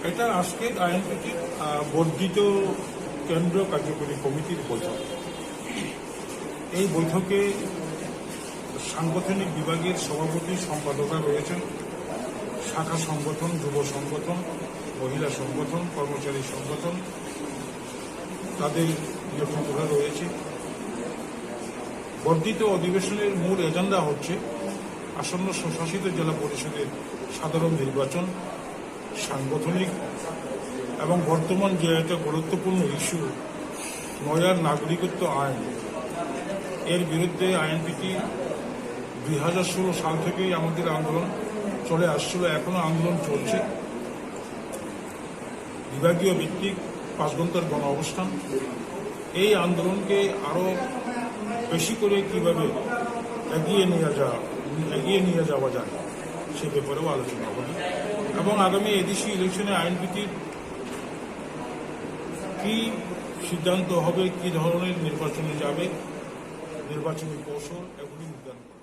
এটা আজকে আইনপিটির বর্ধিত কেন্দ্র কার্যকরী কমিটির বৈঠক। এই বৈঠকে সাংগঠনিক বিভাগের সভাপতি সম্পাদকরা রয়েছেন, শাখা সংগঠন, যুব সংগঠন, মহিলা সংগঠন, কর্মচারী সংগঠন, তাদের নেতৃত্বরা রয়েছে। বর্ধিত অধিবেশনের মূল এজেন্ডা হচ্ছে আসন্ন স্বশাসিত জেলা পরিষদের সাধারণ নির্বাচন, সাংগঠনিক এবং বর্তমান যে একটা গুরুত্বপূর্ণ ইস্যু নয়ার নাগরিকত্ব আইন, এর বিরুদ্ধে আইনপিটি 2016 সাল থেকেই আমাদের আন্দোলন চলে আসছিল, এখনো আন্দোলন চলছে। বিভাগীয় ভিত্তিক 5 ঘন্টার গণ অবস্থান, এই আন্দোলনকে আরো বেশি করে কিভাবে এগিয়ে নিয়ে যাওয়া যায় সে ব্যাপারেও আলোচনা হবে এবং আগামী এডিসি ইলেকশনে আইনপিটির কি সিদ্ধান্ত হবে, কি ধরনের নির্বাচনে যাবে, নির্বাচনী কৌশল এগুলি নির্ধারণ